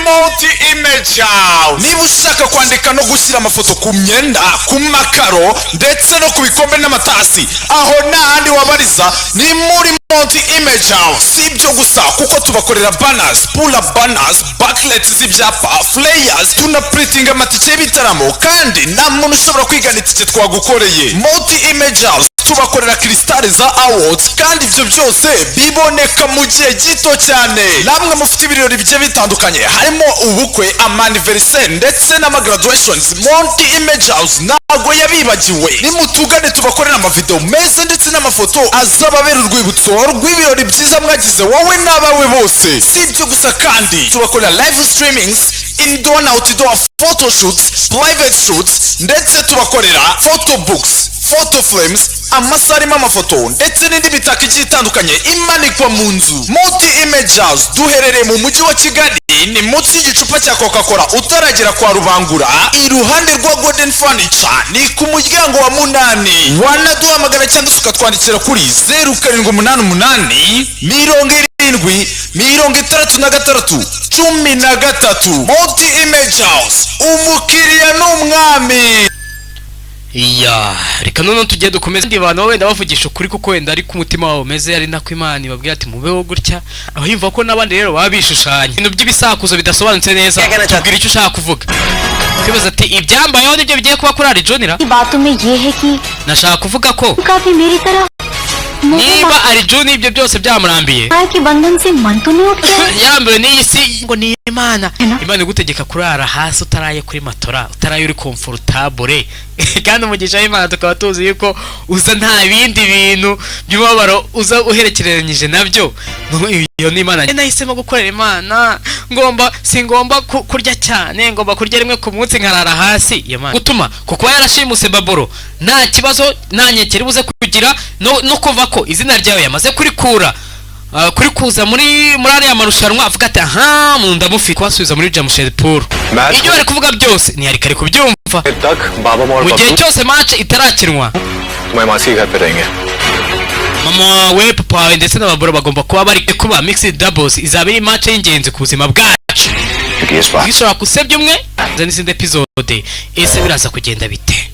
multi image house. Niba ushaka kwandika no gushyira amafoto ku myenda, ku makaro ndetse no ku bikombe n'amatasi, aho n'ahandi wabariza ni muri multi image house. Si ibyo gusa kuko tubakorera banners, pull-up banners, booklets z'ibyapa, flyers, tunaprintinga amatike y'ibitaramo, kandi nta muntu ushobora kwigana itike twagukoreye. Multi image house tubakorera kristale za awards, kandi ibyo byose biboneka mu gihe gito cyane. Namwe mufite ibirori bigiye bitandukanye, harimo ubukwe, amaniversary ndetse n'amagraduations, multi image house ntago yabibagiwe. Nimutugane tubakorera amavideo meza ndetse n'amafoto azababera urwibutso rw'ibirori byiza mwagize wowe n'abawe bose. Si ibyo gusa kandi tubakorera live streamings, indoor na outdoor photoshoots, private shoots, ndetse tubakorera photo books, photo frames, amasarima amafoto ndetse n'indi mitako igiye itandukanye imanikwa mu nzu. Multi image house duherereye mu mujyi wa Kigali, ni munsi y'igicupa cya Coca-Cola utaragera kwa Rubangura, iruhande rwa Golden Furniture, ni ku muryango wa 8. Wanaduhamagara cyangwa ukatwandikira kuri 0788 70 Multi image house, umukiriya n'umwami. Iya, reka none tugiye dukomeza ndi bantu wenda bavugisha ukuri kuko wenda ari ku mutima wawe meze ari nako Imana ibabwira ati mubeho gutya, aho yumva ko nabandi rero babishushanya ibintu by'ibisakuzo bidasobanutse neza. Tubwira icyo ushaka kuvuga. Kwibaza ati ibyambayeho nibyo bigiye kuba kuri Arijonira. Nashaka kuvuga ko niba Arijoni ibyo byose byamurambiye yambaye n'isi ngo ni Imana igutegeka kurara hasi utaraye kuri matora, utaraye uri comfortable, kandi umugisha w'Imana tukaba tuzi yuko uza nta bindi bintu by'umubabaro uza uherekeranyije nabyo. Iyo ni Imana nahisemo gukorera Imana, singomba kurya cyane, ngomba kurya rimwe ku munsi nkarara hasi. Imana gutuma kuko yarashimuse Baboro nta kibazo nta nyekeri buze kugira no kuva ko izina ryawe yamaze kurikura kuri kuza muri ariya marushanwa, avuga ati aha ndamufite kwasubiza muri Jamshedpur Paul. Ibyo bari kuvuga byose ni ari kubyumva mu gihe cyose match itarakinwa. Mama we papa wawe ndetse n'ababura bagomba kuba bari kuba mixed doubles, izaba ari match y'ingenzi ku buzima bwacu. Bishobora kusebya umwe n'izindi episode ese biraza kugenda bite?